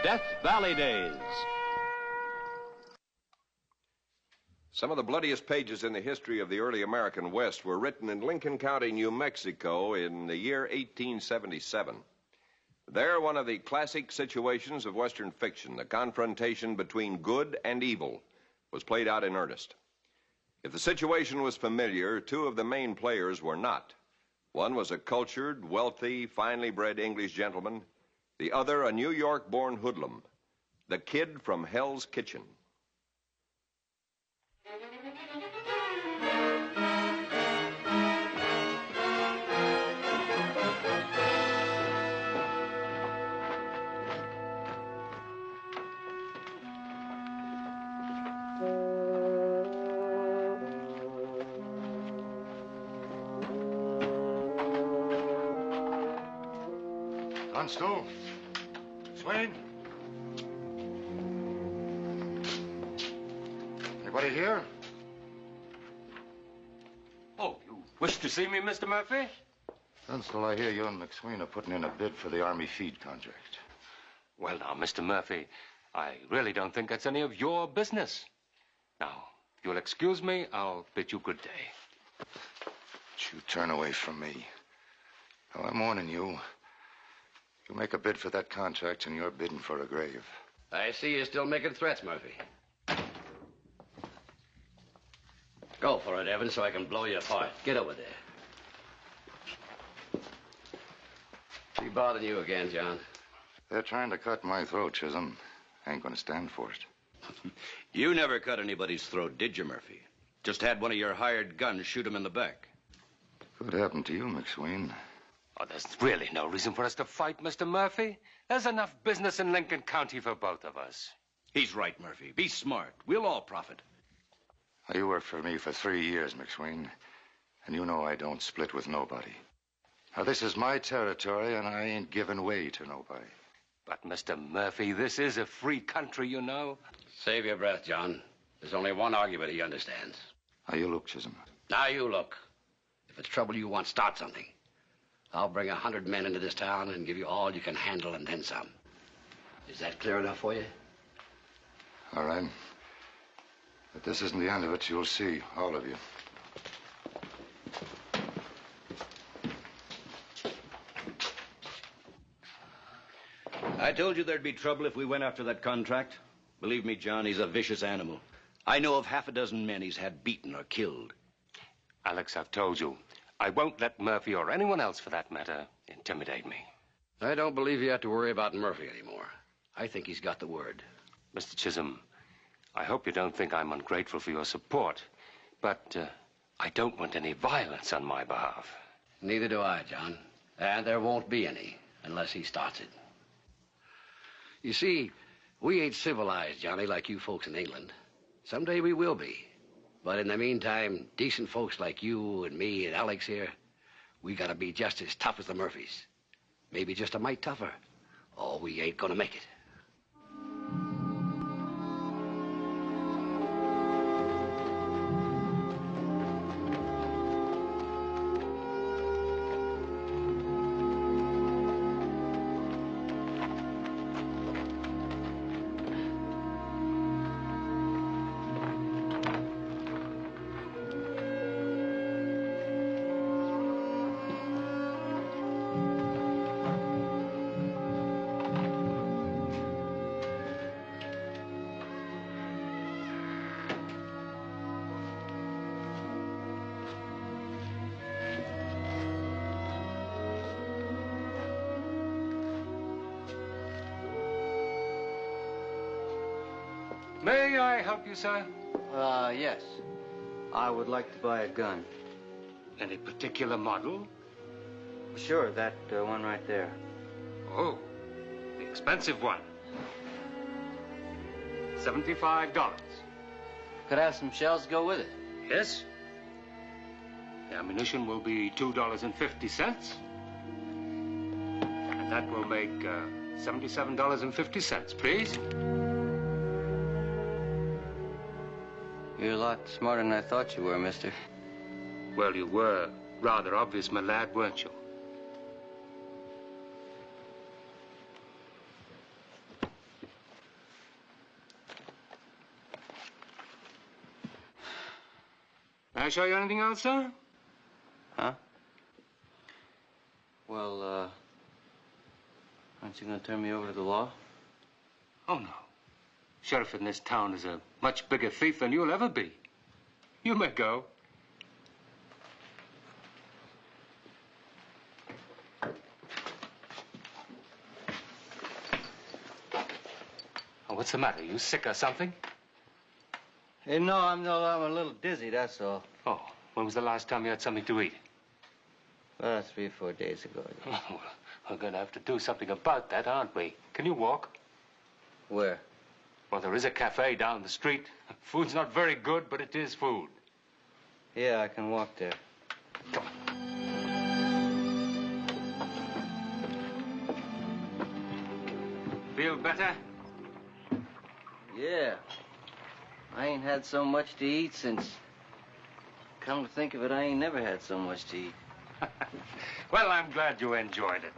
Death Valley Days. Some of the bloodiest pages in the history of the early American West were written in Lincoln County, New Mexico in the year 1877. There, one of the classic situations of Western fiction, the confrontation between good and evil, was played out in earnest. If the situation was familiar, two of the main players were not. One was a cultured, wealthy, finely bred English gentleman. The other, a New York-born hoodlum, the kid from Hell's Kitchen. Constable. Swain. Anybody here? Oh, you wish to see me, Mr. Murphy? Constable, I hear you and McSwain are putting in a bid for the Army feed contract. Well, now, Mr. Murphy, I really don't think that's any of your business. Now, if you'll excuse me, I'll bid you good day. Don't you turn away from me. Now, I'm warning you. You make a bid for that contract and you're bidding for a grave. I see you're still making threats, Murphy. Go for it, Evans, so I can blow you apart. Get over there. Be bothering you again, John. They're trying to cut my throat, Chisholm. I ain't gonna stand for it. You never cut anybody's throat, did you, Murphy? Just had one of your hired guns shoot him in the back. What happened to you, McSwain? Oh, there's really no reason for us to fight, Mr. Murphy. There's enough business in Lincoln County for both of us. He's right, Murphy. Be smart. We'll all profit. Now, you worked for me for 3 years, McSwain. And you know I don't split with nobody. Now, this is my territory, and I ain't giving way to nobody. But, Mr. Murphy, this is a free country, you know. Save your breath, John. There's only one argument he understands. Now, you look, Chisholm. Now you look. If it's trouble you want, start something. I'll bring 100 men into this town and give you all you can handle and then some. Is that clear enough for you? All right. But this isn't the end of it. You'll see, all of you. I told you there'd be trouble if we went after that contract. Believe me, John, he's a vicious animal. I know of half a dozen men he's had beaten or killed. Alex, I've told you, I won't let Murphy or anyone else, for that matter, intimidate me. I don't believe you have to worry about Murphy anymore. I think he's got the word. Mr. Chisholm, I hope you don't think I'm ungrateful for your support, but I don't want any violence on my behalf. Neither do I, John. And there won't be any unless he starts it. You see, we ain't civilized, Johnny, like you folks in England. Someday we will be. But in the meantime, decent folks like you and me and Alex here, we gotta be just as tough as the Murphys. Maybe just a mite tougher. Or we ain't gonna make it. May I help you, sir? Yes. I would like to buy a gun. Any particular model? Sure, that one right there. Oh, the expensive one. $75. Could I have some shells to go with it? Yes. The ammunition will be $2.50. And that will make $77.50, please. You're a lot smarter than I thought you were, mister. Well, you were rather obvious, my lad, weren't you? I show you anything else, sir? Huh? Well, aren't you going to turn me over to the law? Oh, no. Sheriff in this town is a much bigger thief than you'll ever be. You may go. Oh, what's the matter? You sick or something? Hey, no, I'm a little dizzy, that's all. Oh, when was the last time you had something to eat? 3 or 4 days ago. Oh, well, we're going to have to do something about that, aren't we? Can you walk? Where? Well, there is a cafe down the street. Food's not very good, but it is food. Yeah, I can walk there. Come on. Feel better? Yeah. I ain't had so much to eat since... Come to think of it, I ain't never had so much to eat. Well, I'm glad you enjoyed it.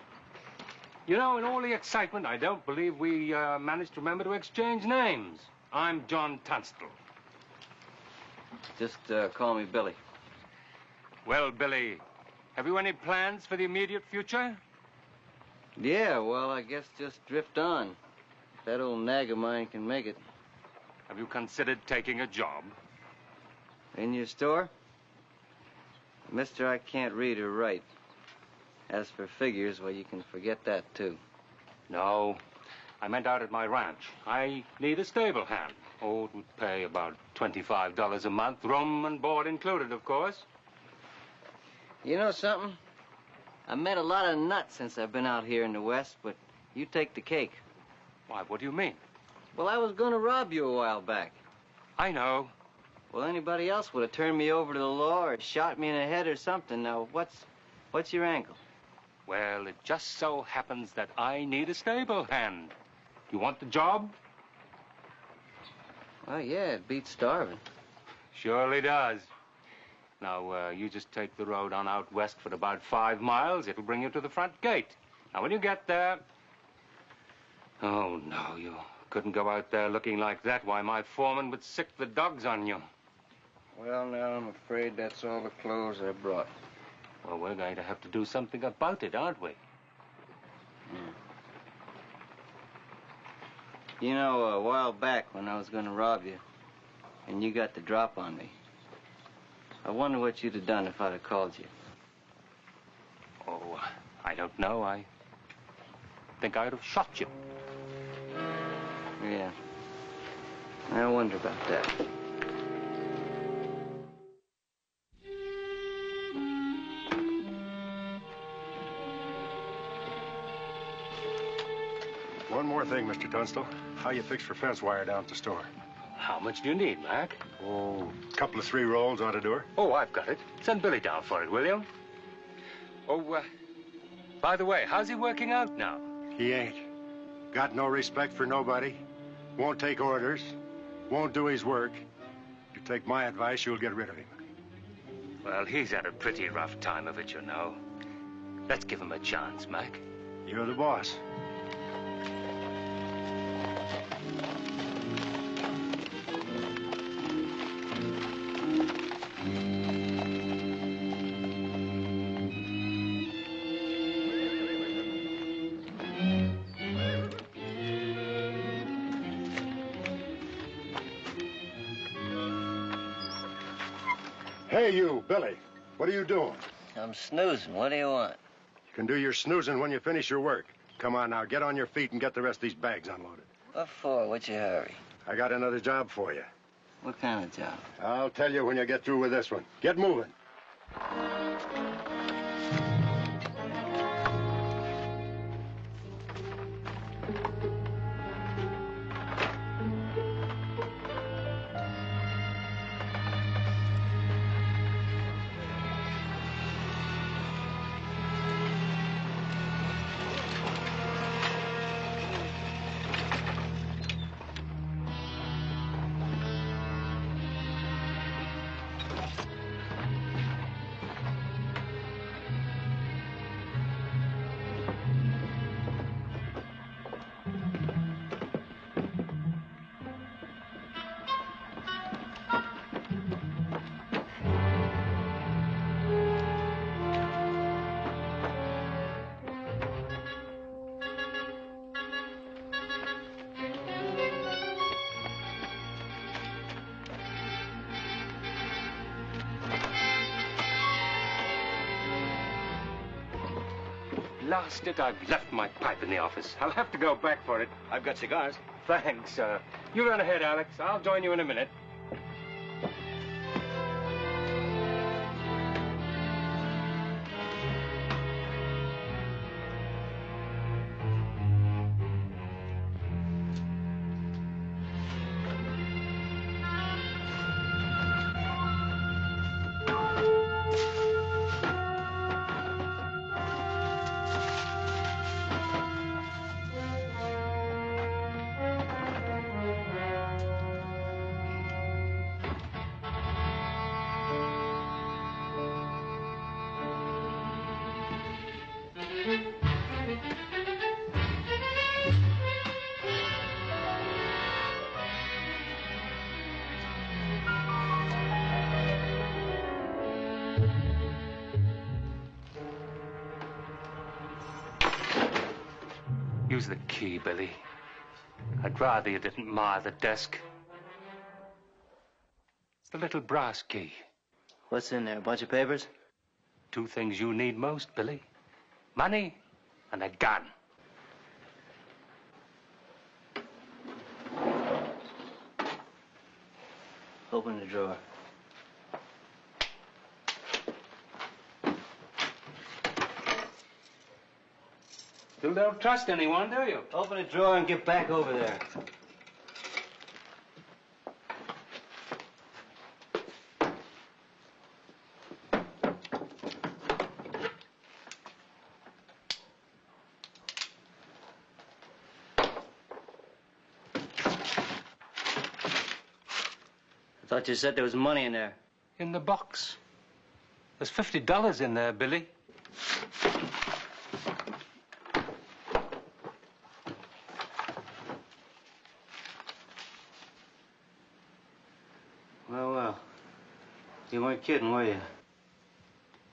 You know, in all the excitement, I don't believe we managed to remember to exchange names. I'm John Tunstall. Just call me Billy. Well, Billy, have you any plans for the immediate future? Yeah, well, I guess just drift on. If that old nag of mine can make it. Have you considered taking a job? In your store? Mister, I can't read or write. As for figures, well, you can forget that, too. No, I meant out at my ranch. I need a stable hand. Oh, it would pay about $25 a month, room and board included, of course. You know something? I met a lot of nuts since I've been out here in the West, but you take the cake. Why, what do you mean? Well, I was going to rob you a while back. I know. Well, anybody else would have turned me over to the law or shot me in the head or something. Now, what's your angle? Well, it just so happens that I need a stable hand. You want the job? Well, yeah, it beats starving. Surely does. Now, you just take the road on out west for about 5 miles. It'll bring you to the front gate. Now, when you get there... Oh, no, you couldn't go out there looking like that. Why, my foreman would sick the dogs on you. Well, now, I'm afraid that's all the clothes I brought. Well, we're going to have to do something about it, aren't we? You know, a while back when I was going to rob you, and you got the drop on me, I wonder what you'd have done if I'd have called you. Oh, I don't know. I think I'd have shot you. Yeah. I wonder about that. One more thing, Mr. Tunstall. How you fix for fence wire down at the store? How much do you need, Mac? Oh, a couple of 3 rolls ought to do her. Oh, I've got it. Send Billy down for it, will you? Oh, by the way, how's he working out now? He ain't. Got no respect for nobody. Won't take orders. Won't do his work. You take my advice, you'll get rid of him. Well, he's had a pretty rough time of it, you know. Let's give him a chance, Mac. You're the boss. Hey, you, Billy. What are you doing? I'm snoozing. What do you want? You can do your snoozing when you finish your work. Come on now, get on your feet and get the rest of these bags unloaded. What for? What's your hurry? I got another job for you. What kind of job? I'll tell you when you get through with this one. Get moving. lost it. I've left my pipe in the office. I'll have to go back for it. I've got cigars. Thanks, sir. You run ahead, Alex. I'll join you in a minute. Use the key, Billy. I'd rather you didn't mar the desk. It's the little brass key. What's in there? A bunch of papers? 2 things you need most, Billy. Money and a gun. Open the drawer. Still don't trust anyone, do you? Open the drawer and get back over there. I thought you said there was money in there. In the box. There's $50 in there, Billy. Well. You weren't kidding, were you?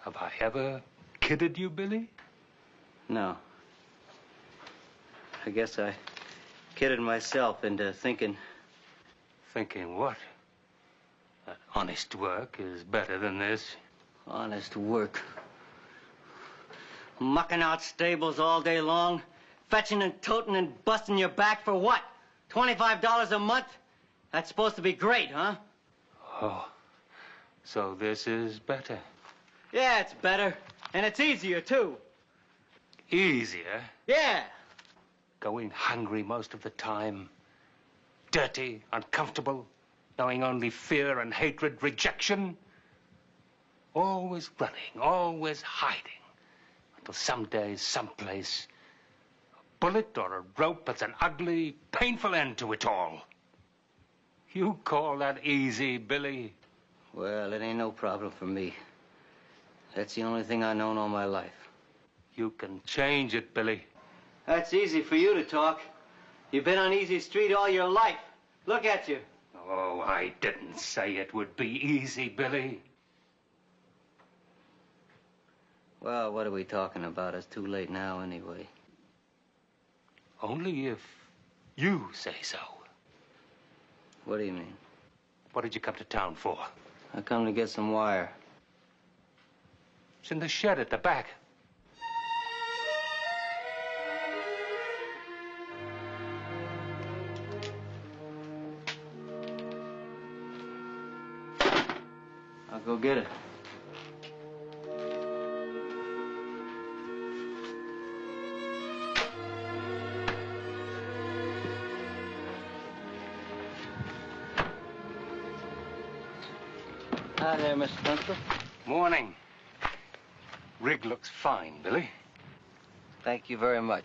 Have I ever kidded you, Billy? No. I guess I kidded myself into thinking. Thinking what? That honest work is better than this. Honest work. Mucking out stables all day long, fetching and toting and busting your back for what? $25 a month? That's supposed to be great, huh? Oh, so this is better. Yeah, it's better. And it's easier, too. Easier? Yeah. Going hungry most of the time. Dirty, uncomfortable, knowing only fear and hatred, rejection. Always running, always hiding. Until someday, someplace, a bullet or a rope puts an ugly, painful end to it all. You call that easy, Billy? Well, it ain't no problem for me. That's the only thing I've known all my life. You can change it, Billy. That's easy for you to talk. You've been on easy street all your life. Look at you. Oh, I didn't say it would be easy, Billy. Well, what are we talking about? It's too late now anyway. Only if you say so. What do you mean? What did you come to town for? I come to get some wire. It's in the shed at the back. I'll go get it. Hi there, Mr. Principal. Morning. Rig looks fine, Billy. Thank you very much.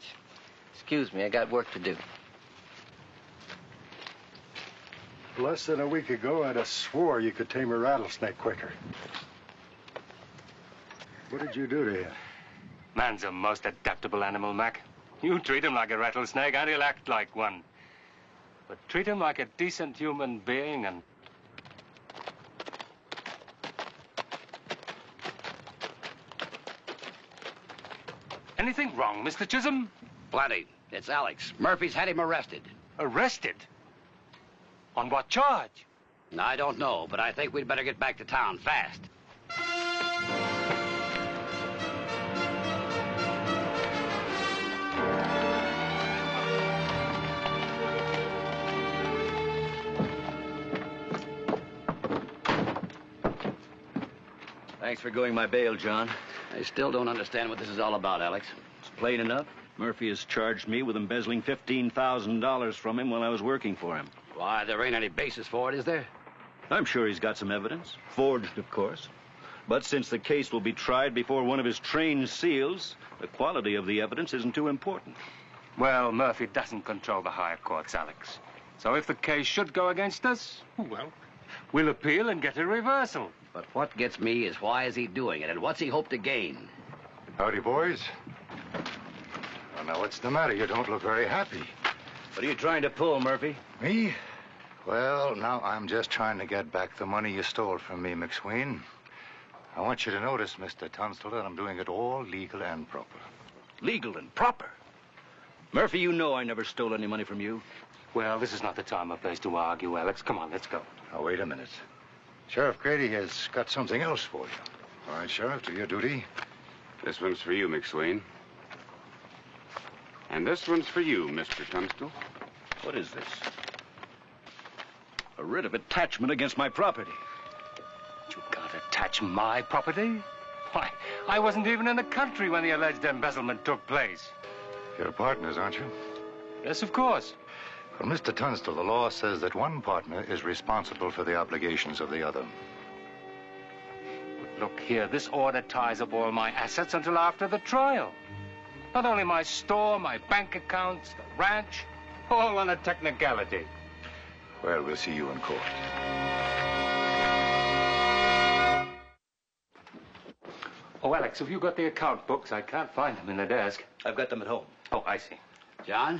Excuse me, I got work to do. Less than a week ago, I'd have swore you could tame a rattlesnake quicker. What did you do to him? Man's a most adaptable animal, Mac. You treat him like a rattlesnake, and he'll act like one. But treat him like a decent human being, and... Anything wrong, Mr. Chisholm? Plenty. It's Alex. Murphy's had him arrested. Arrested? On what charge? I don't know, but I think we'd better get back to town fast. Thanks for going my bail, John. I still don't understand what this is all about, Alex. It's plain enough. Murphy has charged me with embezzling $15,000 from him while I was working for him. Why, there ain't any basis for it, is there? I'm sure he's got some evidence. Forged, of course. But since the case will be tried before one of his trained SEALs, the quality of the evidence isn't too important. Well, Murphy doesn't control the higher courts, Alex. So if the case should go against us, well, we'll appeal and get a reversal. But what gets me is why is he doing it, and what's he hope to gain? Howdy, boys. Well, now, what's the matter? You don't look very happy. What are you trying to pull, Murphy? Me? Well, now I'm just trying to get back the money you stole from me, McSween. I want you to notice, Mr. Tunstall, that I'm doing it all legal and proper. Legal and proper? Murphy, you know I never stole any money from you. Well, this is not the time or place to argue, Alex. Come on, let's go. Now, wait a minute. Sheriff Grady has got something else for you. All right, Sheriff, do your duty. This one's for you, McSween. And this one's for you, Mr. Tunstall. What is this? A writ of attachment against my property. You can't attach my property. Why, I wasn't even in the country when the alleged embezzlement took place. You're partners, aren't you? Yes, of course. Well, Mr. Tunstall, the law says that one partner is responsible for the obligations of the other. But look here, this order ties up all my assets until after the trial. Not only my store, my bank accounts, the ranch, all on a technicality. Well, we'll see you in court. Oh, Alex, have you got the account books? I can't find them in the desk. I've got them at home. Oh, I see. John?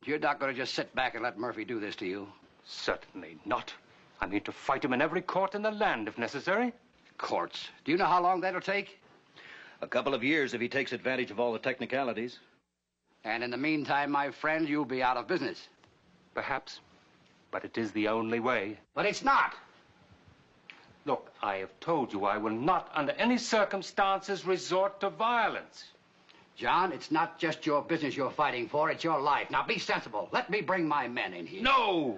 You're not going to just sit back and let Murphy do this to you? Certainly not. I mean to fight him in every court in the land, if necessary. Courts. Do you know how long that'll take? A couple of years if he takes advantage of all the technicalities. And in the meantime, my friend, you'll be out of business. Perhaps. But it is the only way. But it's not. Look, I have told you I will not, under any circumstances, resort to violence. John, it's not just your business you're fighting for, it's your life. Now, be sensible. Let me bring my men in here. No!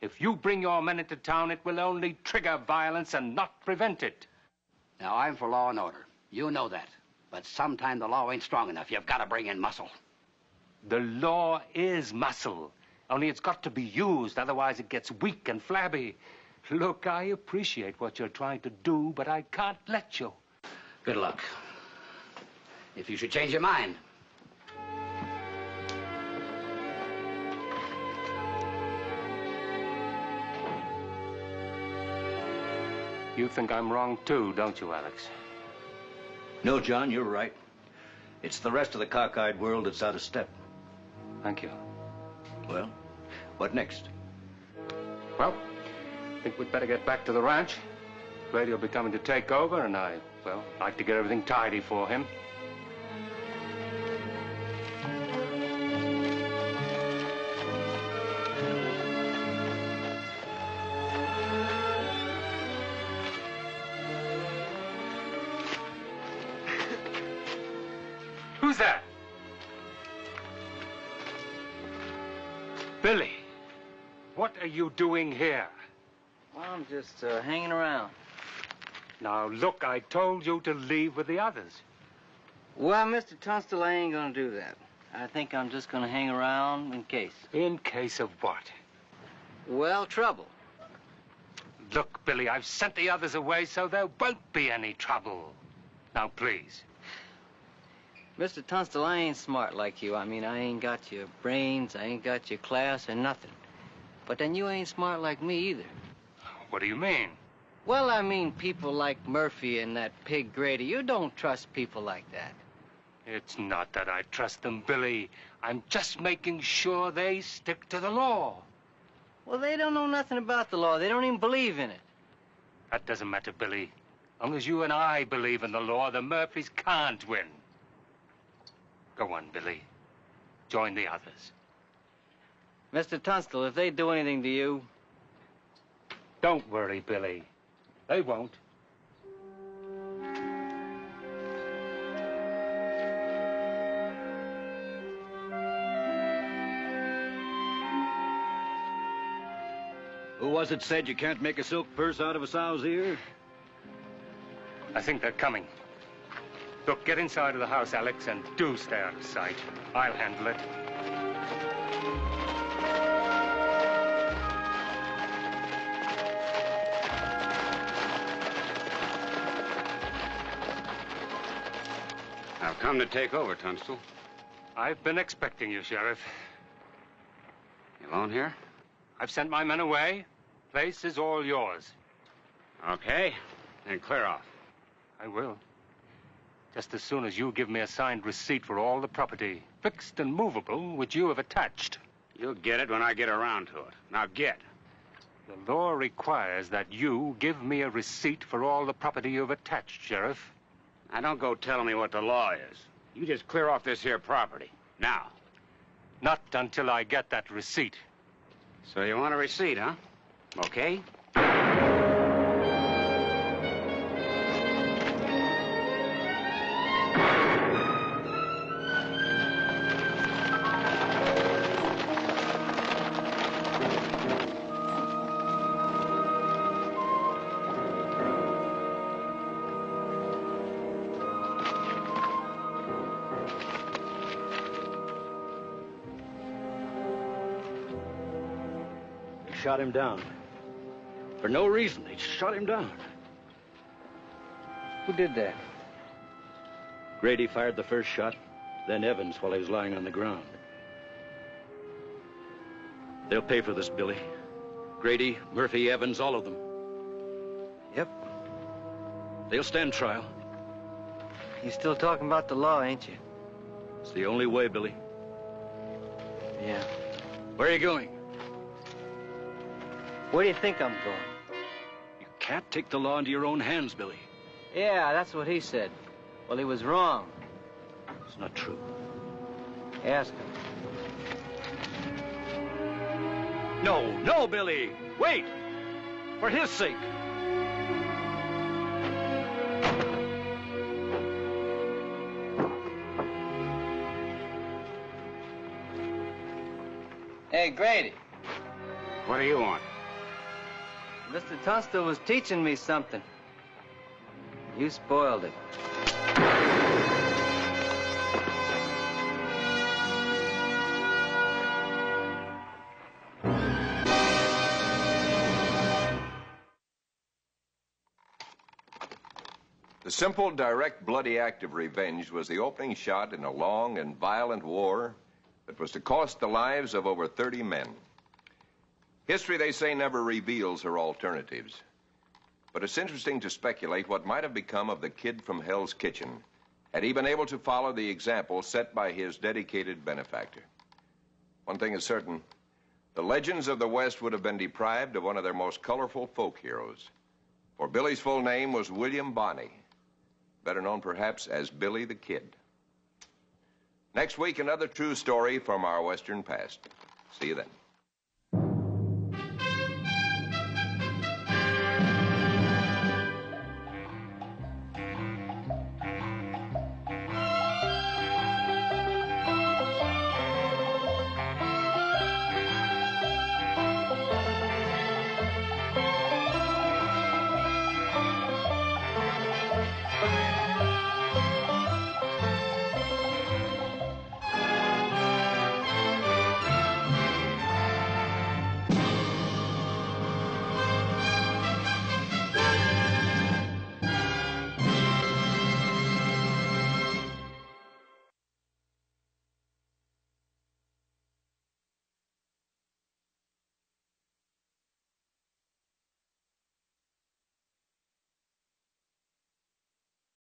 If you bring your men into town, it will only trigger violence and not prevent it. Now, I'm for law and order. You know that. But sometimes the law ain't strong enough. You've got to bring in muscle. The law is muscle. Only it's got to be used, otherwise it gets weak and flabby. Look, I appreciate what you're trying to do, but I can't let you. Good luck. If you should change your mind. You think I'm wrong, too, don't you, Alex? No, John, you're right. It's the rest of the cockeyed world that's out of step. Thank you. Well, what next? Well, I think we'd better get back to the ranch. Grady will be coming to take over, and I'd like to get everything tidy for him. Who's that? Billy, what are you doing here? Well, I'm just hanging around. Now, look, I told you to leave with the others. Well, Mr. Tunstall, I ain't gonna do that. I think I'm just gonna hang around in case. In case of what? Well, trouble. Look, Billy, I've sent the others away so there won't be any trouble. Now, please. Mr. Tunstall, I ain't smart like you. I mean, I ain't got your brains, I ain't got your class or nothing. But then you ain't smart like me either. What do you mean? Well, I mean people like Murphy and that pig Grady. You don't trust people like that. It's not that I trust them, Billy. I'm just making sure they stick to the law. Well, they don't know nothing about the law. They don't even believe in it. That doesn't matter, Billy. As long as you and I believe in the law, the Murphys can't win. Go on, Billy. Join the others. Mr. Tunstall, if they do anything to you... Don't worry, Billy. They won't. Who was it said you can't make a silk purse out of a sow's ear? I think they're coming. Look, get inside of the house, Alex, and do stay out of sight. I'll handle it. I've come to take over, Tunstall. I've been expecting you, Sheriff. You alone here? I've sent my men away. Place is all yours. Okay. Then clear off. I will. Just as soon as you give me a signed receipt for all the property, fixed and movable, which you have attached. You'll get it when I get around to it. Now get. The law requires that you give me a receipt for all the property you've attached, Sheriff. Now, don't go telling me what the law is. You just clear off this here property. Now. Not until I get that receipt. So you want a receipt, huh? Okay. Shot him down. For no reason, they shot him down. Who did that? Grady fired the first shot, then Evans while he was lying on the ground. They'll pay for this, Billy. Grady, Murphy, Evans, all of them. Yep. They'll stand trial. You still talking about the law, ain't you? It's the only way, Billy. Yeah. Where are you going? Where do you think I'm going? You can't take the law into your own hands, Billy. Yeah, that's what he said. Well, he was wrong. It's not true. Ask him. No, Billy! Wait! For his sake! Hey, Grady. What do you want? Mr. Tunstall was teaching me something. You spoiled it. The simple, direct, bloody act of revenge was the opening shot in a long and violent war that was to cost the lives of over 30 men. History, they say, never reveals her alternatives. But it's interesting to speculate what might have become of the kid from Hell's Kitchen had he been able to follow the example set by his dedicated benefactor. One thing is certain, the legends of the West would have been deprived of one of their most colorful folk heroes. For Billy's full name was William Bonney, better known perhaps as Billy the Kid. Next week, another true story from our Western past. See you then.